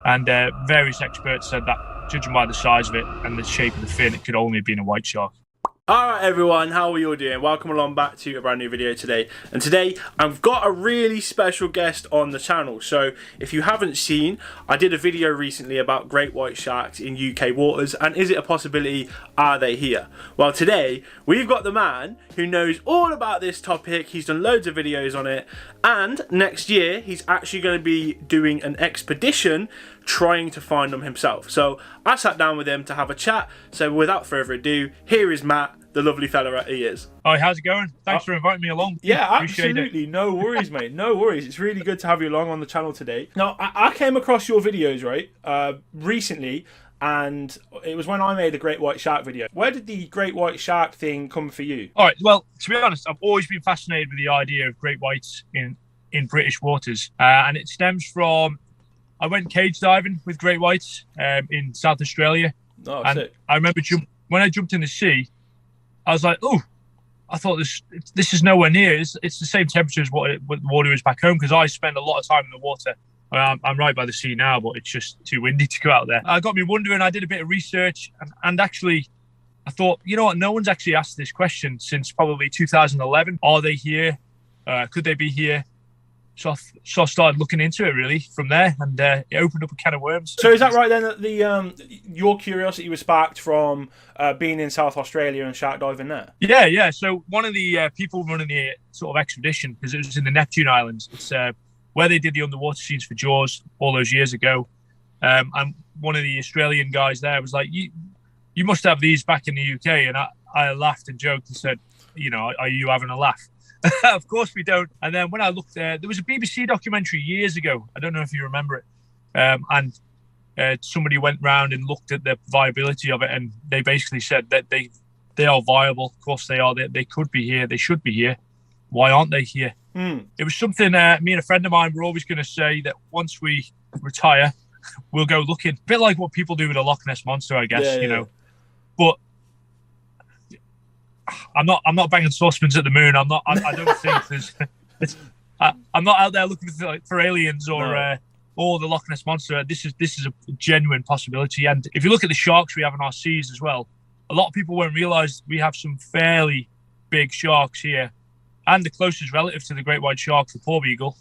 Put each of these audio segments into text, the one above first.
And various experts said that, judging by the size of it and the shape of the fin, it could only have been a white shark. Alright everyone, how are you all doing? Welcome along back to a brand new video today. And today I've got a really special guest on the channel. So if you haven't seen, I did a video recently about great white sharks in UK waters, and is it a possibility? Are they here? Well, today we've got the man who knows all about this topic. He's done loads of videos on it, and next year he's actually going to be doing an expedition trying to find them himself. So I sat down with him to have a chat. So without further ado, here is Matt, the lovely fella that he is. Hi, how's it going? Thanks for inviting me along. Yeah, absolutely. No worries, mate. No worries. It's really good to have you along on the channel today. Now, I came across your videos, right, recently, and it was when I made a great white shark video. Where did the great white shark thing come for you? All right, well, to be honest, I've always been fascinated with the idea of great whites in British waters, and it stems from, I went cage diving with great whites in South Australia. Oh, and sick. I remember when I jumped in the sea, I was like, oh, I thought this is nowhere near. It's the same temperature as what the water is back home, because I spend a lot of time in the water. I'm right by the sea now, but it's just too windy to go out there. It got me wondering. I did a bit of research, and actually, I thought, you know what? No one's actually asked this question since probably 2011. Are they here? Could they be here? So I started looking into it really from there, and it opened up a can of worms. So is that right then, that your curiosity was sparked from being in South Australia and shark diving there? Yeah. So one of the people running the sort of expedition, because it was in the Neptune Islands, it's where they did the underwater scenes for Jaws all those years ago. And one of the Australian guys there was like, you must have these back in the UK. And I laughed and joked and said, you know, are you having a laugh? Of course we don't. And then when I looked, there was a BBC documentary years ago. I don't know if you remember it. And somebody went round and looked at the viability of it, and they basically said that they are viable. Of course they are. They could be here. They should be here. Why aren't they here? It was something me and a friend of mine were always going to say, that once we retire, we'll go looking. A bit like what people do with the Loch Ness Monster, I guess, you know. But I'm not banging saucepans at the moon. I don't think I'm not out there looking for aliens or the Loch Ness Monster. This is a genuine possibility. And if you look at the sharks we have in our seas as well, a lot of people won't realise we have some fairly big sharks here. And the closest relative to the great white shark, the porbeagle,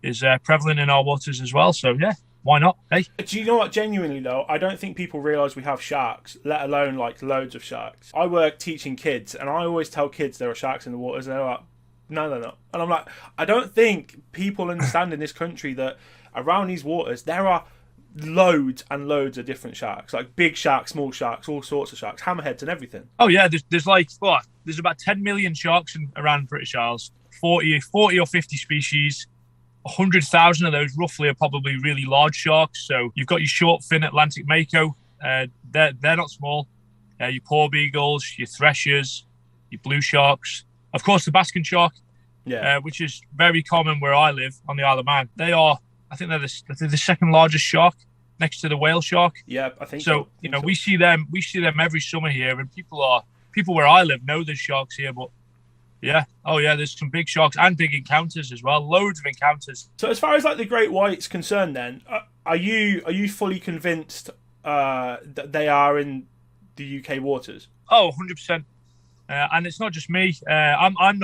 is prevalent in our waters as well. So yeah, why not? Hey. Do you know what? Genuinely though, I don't think people realise we have sharks, let alone like loads of sharks. I work teaching kids, and I always tell kids there are sharks in the waters, and they're like, no. And I'm like, I don't think people understand in this country that around these waters there are loads and loads of different sharks, like big sharks, small sharks, all sorts of sharks, hammerheads and everything. Oh yeah, there's like there's about 10 million sharks around British Isles, 40 or 50 species. 100,000 of those roughly are probably really large sharks. So you've got your short fin Atlantic mako. They're not small. Your porbeagles, your threshers, your blue sharks. Of course, the basking shark, which is very common where I live on the Isle of Man. I think they're the second largest shark next to the whale shark. Yeah, I think so. You know, we see them every summer here, and people where I live know there's sharks here, but. Yeah. Oh, yeah. There's some big sharks and big encounters as well. Loads of encounters. So, as far as like the great white's concerned, then are you fully convinced that they are in the UK waters? Oh, 100%. And it's not just me. I'm a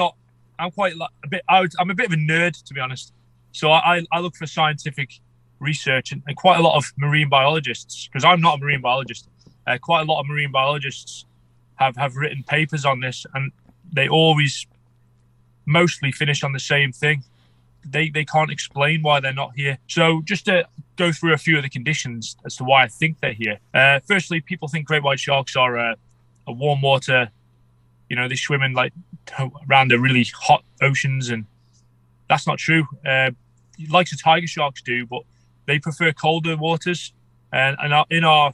bit of a nerd, to be honest. So I look for scientific research, and quite a lot of marine biologists, because I'm not a marine biologist. Quite a lot of marine biologists have written papers on this, and they always mostly finish on the same thing. They can't explain why they're not here. So just to go through a few of the conditions as to why I think they're here. Firstly, people think great white sharks are a warm water, you know, they swim in like around the really hot oceans, and that's not true. Like the tiger sharks do, but they prefer colder waters. And in our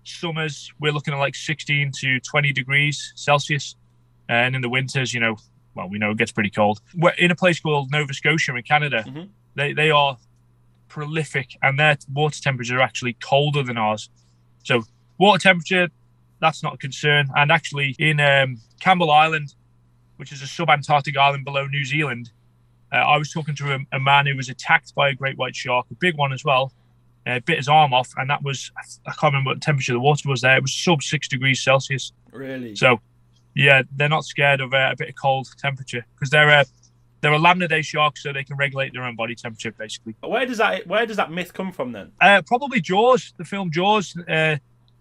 summers, we're looking at like 16 to 20 degrees Celsius. And in the winters, you know, well, we know it gets pretty cold. We're in a place called Nova Scotia in Canada. They are prolific, and their water temperatures are actually colder than ours. So water temperature, that's not a concern. And actually in Campbell Island, which is a sub-Antarctic island below New Zealand, I was talking to a man who was attacked by a great white shark, a big one as well. bit his arm off, and that was, I can't remember what the temperature of the water was there. It was sub 6 degrees Celsius. Really? So, yeah, they're not scared of a bit of cold temperature because they're a lamnidae shark, so they can regulate their own body temperature, basically. Where does that myth come from then? Probably Jaws, the film Jaws,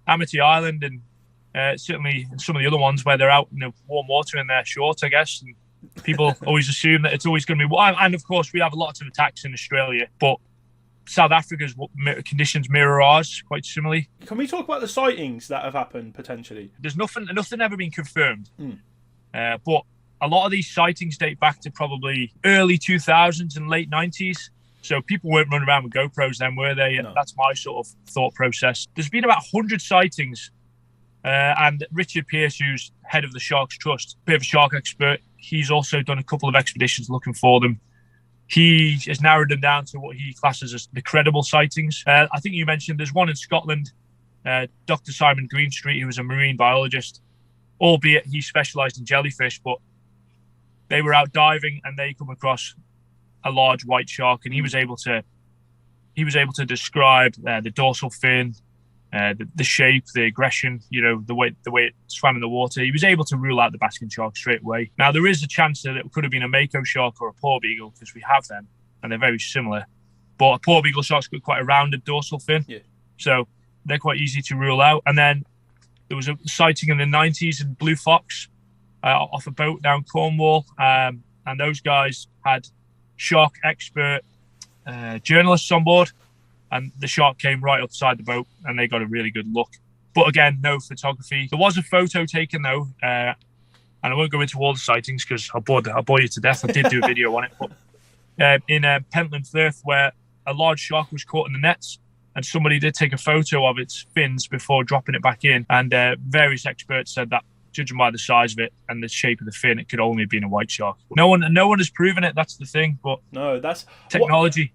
Amity Island, and certainly some of the other ones where they're out in the warm water in their shorts, I guess. And people always assume that it's always going to be warm. And of course, we have lots of attacks in Australia, but South Africa's conditions mirror ours quite similarly. Can we talk about the sightings that have happened potentially? There's nothing ever been confirmed, but a lot of these sightings date back to probably early 2000s and late 90s. So people weren't running around with GoPros then, were they? No. That's my sort of thought process. There's been about 100 sightings, and Richard Pearce, who's head of the Sharks Trust, a bit of a shark expert, he's also done a couple of expeditions looking for them. He has narrowed them down to what he classes as the credible sightings. I think you mentioned there's one in Scotland, Dr. Simon Greenstreet, who was a marine biologist, albeit he specialised in jellyfish, but they were out diving and they come across a large white shark, and he was able to describe the dorsal fin, the shape, the aggression, the way it swam in the water. He was able to rule out the basking shark straight away. Now, there is a chance that it could have been a mako shark or a porbeagle, because we have them, and they're very similar. But a porbeagle shark's got quite a rounded dorsal fin, so they're quite easy to rule out. And then there was a sighting in the 90s in Blue Fox off a boat down Cornwall, and those guys had shark expert journalists on board. And the shark came right outside the boat, and they got a really good look. But again, no photography. There was a photo taken though, and I won't go into all the sightings because I'll bore you to death. I did do a video on it, but in Pentland Firth, where a large shark was caught in the nets, and somebody did take a photo of its fins before dropping it back in. And various experts said that, judging by the size of it and the shape of the fin, it could only have been a white shark. No one has proven it. That's the thing. But no, that's technology.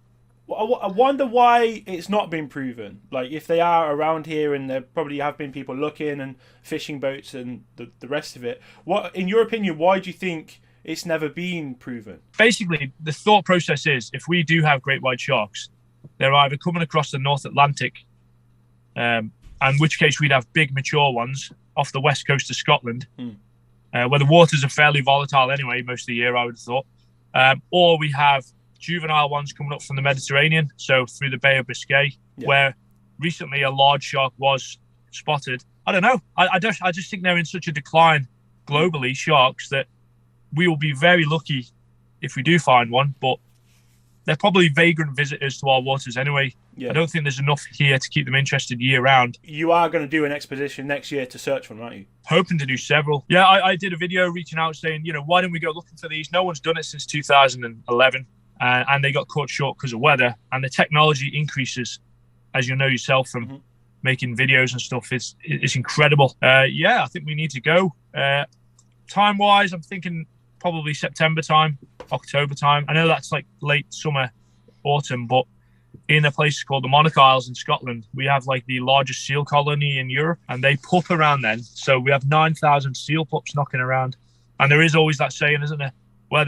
I wonder why it's not been proven. Like, if they are around here, and there probably have been people looking and fishing boats and the rest of it. What, in your opinion, why do you think it's never been proven? Basically, the thought process is, if we do have great white sharks, they're either coming across the North Atlantic, in which case we'd have big mature ones off the west coast of Scotland, where the waters are fairly volatile anyway most of the year, I would have thought. Or we have juvenile ones coming up from the Mediterranean, so through the Bay of Biscay, where recently a large shark was spotted. I don't know. I just think they're in such a decline globally, sharks, that we will be very lucky if we do find one, but they're probably vagrant visitors to our waters anyway. I don't think there's enough here to keep them interested year round. You are going to do an expedition next year to search for them, aren't you? Hoping to do several. Yeah, I did a video reaching out saying, why don't we go looking for these? No one's done it since 2011. And they got caught short because of weather, and the technology increases, as you know yourself from making videos and stuff. It's incredible. I think we need to go. Time wise, I'm thinking probably September time, October time. I know that's like late summer, autumn, but in a place called the Monarch Isles in Scotland, we have like the largest seal colony in Europe, and they pup around then. So we have 9,000 seal pups knocking around, and there is always that saying, isn't there, where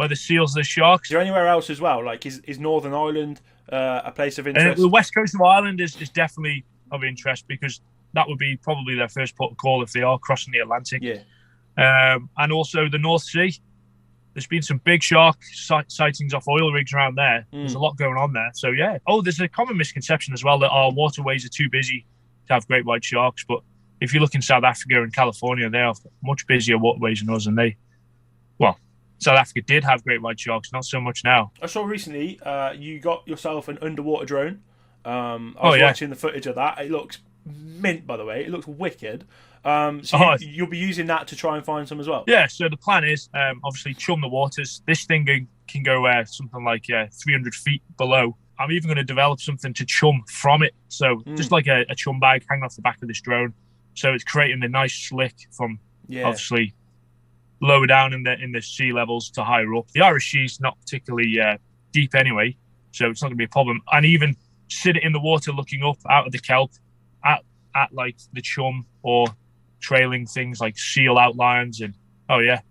the seals, the sharks. Is there anywhere else as well? Like, is Northern Ireland a place of interest? The west coast of Ireland is definitely of interest, because that would be probably their first port of call if they are crossing the Atlantic. And also the North Sea. There's been some big shark sightings off oil rigs around there. There's a lot going on there. So, yeah. Oh, there's a common misconception as well that our waterways are too busy to have great white sharks. But if you look in South Africa and California, they have much busier waterways than us, and South Africa did have great white sharks, not so much now. I saw recently you got yourself an underwater drone. I was watching the footage of that. It looks mint, by the way. It looks wicked. You'll be using that to try and find some as well? Yeah, so the plan is, obviously, chum the waters. This thing can go something like 300 feet below. I'm even going to develop something to chum from it. So just like a chum bag hanging off the back of this drone. So it's creating the nice slick from, obviously, lower down in the sea levels to higher up. The Irish Sea's not particularly deep anyway, so it's not going to be a problem. And even sit it in the water looking up out of the kelp at like the chum, or trailing things like seal outlines. And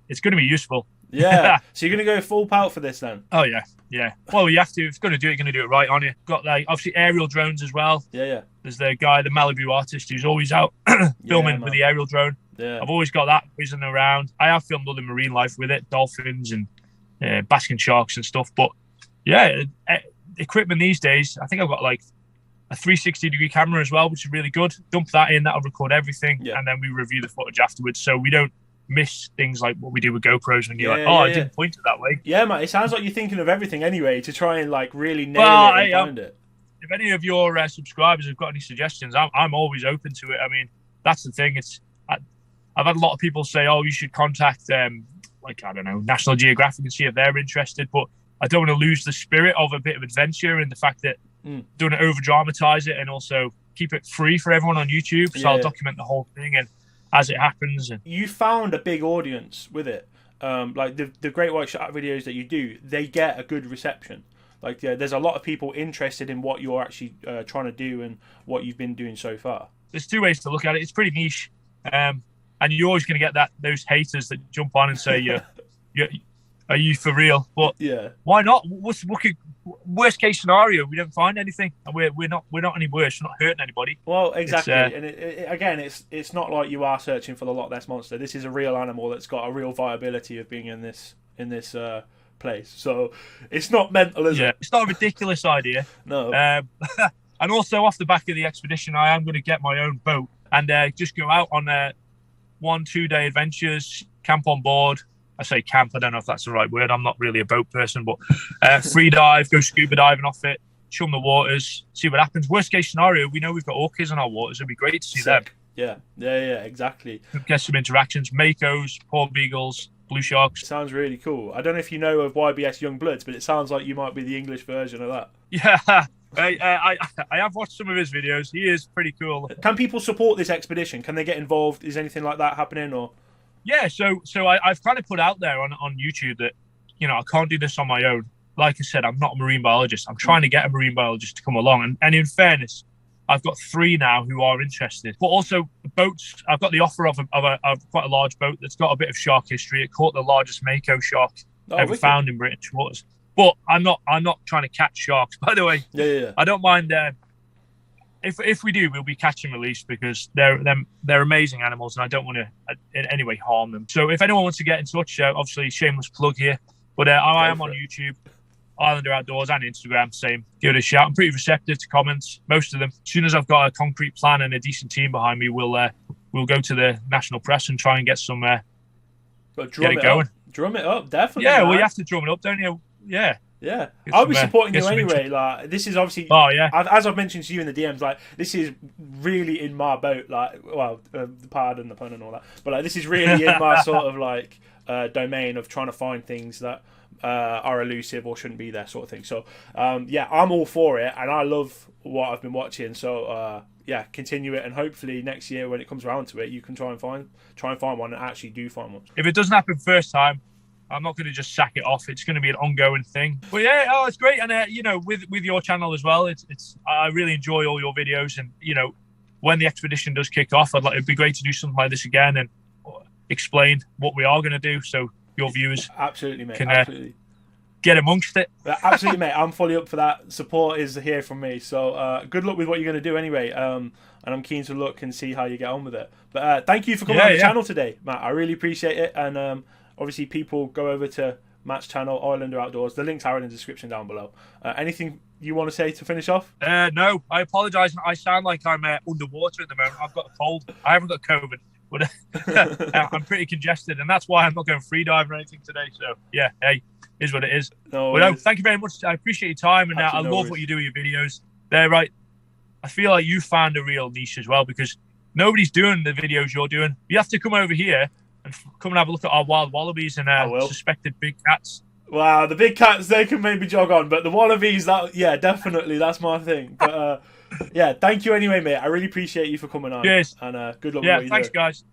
it's going to be useful. Yeah. So you're gonna go full pout for this then? Oh yeah, yeah. Well, you have to. If you're going to do it, you're going to do it right, aren't you? Got like obviously aerial drones as well. Yeah, yeah. There's the guy, the Malibu artist, who's always out filming with the aerial drone. Yeah. I've always got that whizzing around. I have filmed other marine life with it, dolphins and basking sharks and stuff. But yeah, equipment these days. I think I've got like a 360-degree camera as well, which is really good. Dump that in, that'll record everything, and then we review the footage afterwards, so we don't miss things like what we do with GoPros when you're I didn't point it that way. Yeah, man, it sounds like you're thinking of everything anyway to try and like really nail it and find it. If any of your subscribers have got any suggestions, I'm always open to it. I mean, that's the thing. I've had a lot of people say, oh, you should contact like, I don't know, National Geographic and see if they're interested, but I don't want to lose the spirit of a bit of adventure and the fact that don't over dramatize it, and also keep it free for everyone on YouTube. So I'll document the whole thing and as it happens. And you found a big audience with it. Like the Great White Shark videos that you do, they get a good reception. Like there's a lot of people interested in what you're actually trying to do and what you've been doing so far. There's two ways to look at it. It's pretty niche, and you're always going to get those haters that jump on and say, are you for real? But why not? Worst case scenario, we don't find anything, and we're not any worse. We're not hurting anybody. Well, exactly. And again, it's not like you are searching for the Loch Ness monster. This is a real animal that's got a real viability of being in this place. So it's not mental, is it? It's not a ridiculous idea. No. And also off the back of the expedition, I am going to get my own boat and just go out on 1-2 day adventures, camp on board. I say camp, I don't know if that's the right word. I'm not really a boat person, but free dive, go scuba diving off it, chum the waters, see what happens. Worst case scenario, we know we've got orcas in our waters. It'd be great to see them. Yeah, exactly. Get some interactions, makos, port beagles, blue sharks. Sounds really cool. I don't know if you know of YBS Young Bloods, but it sounds like you might be the English version of that. Yeah, I have watched some of his videos. He is pretty cool. Can people support this expedition? Can they get involved? Is anything like that happening, or? Yeah, so I've kind of put out there on YouTube that, I can't do this on my own. Like I said, I'm not a marine biologist. I'm trying to get a marine biologist to come along. And in fairness, I've got 3 now who are interested. But also boats, I've got the offer of quite a large boat that's got a bit of shark history. It caught the largest mako shark ever found in British waters. But I'm not trying to catch sharks, by the way. Yeah. I don't mind. If we do, we'll be catch and release because they're amazing animals, and I don't want to in any way harm them. So if anyone wants to get in touch, obviously shameless plug here, but I am on YouTube, Islander Outdoors, and Instagram. Same. Give it a shout. I'm pretty receptive to comments, most of them. As soon as I've got a concrete plan and a decent team behind me, we'll go to the national press and try and get some get it going. Drum it up, definitely. Yeah, well, you have to drum it up, don't you? Yeah. Yeah, I'll be supporting you anyway. Like, this is obviously, as I've mentioned to you in the DMs, like, this is really in my boat. Like, well, pardon the pun and all that, but like, this is really in my sort of like domain of trying to find things that are elusive or shouldn't be there, sort of thing. So, yeah, I'm all for it, and I love what I've been watching. So, yeah, continue it, and hopefully next year when it comes around to it, you can try and find one and actually do find one. If it doesn't happen first time, I'm not going to just sack it off. It's going to be an ongoing thing. But yeah, it's great. And with your channel as well, it's I really enjoy all your videos. And when the expedition does kick off, it'd be great to do something like this again and explain what we are going to do, so your viewers absolutely, mate, can get amongst it. Absolutely, mate. I'm fully up for that. Support is here from me. So good luck with what you're going to do anyway. And I'm keen to look and see how you get on with it. But thank you for coming on the channel today, Matt. I really appreciate it. And obviously, people go over to Matt's channel, Islander Outdoors. The links are in the description down below. Anything you want to say to finish off? No, I apologise. I sound like I'm underwater at the moment. I've got a cold. I haven't got COVID, but I'm pretty congested, and that's why I'm not going free dive or anything today. So, yeah, hey, is what it is. No, thank you very much. I appreciate your time, and I love what you do with your videos. They're right. I feel like you found a real niche as well, because nobody's doing the videos you're doing. You have to come over here and come and have a look at our wild wallabies and suspected big cats. Wow, the big cats, they can maybe jog on, but the wallabies, definitely, that's my thing. But yeah, thank you anyway, mate. I really appreciate you for coming on. Cheers. And good luck with what you do. Yeah, thanks, guys.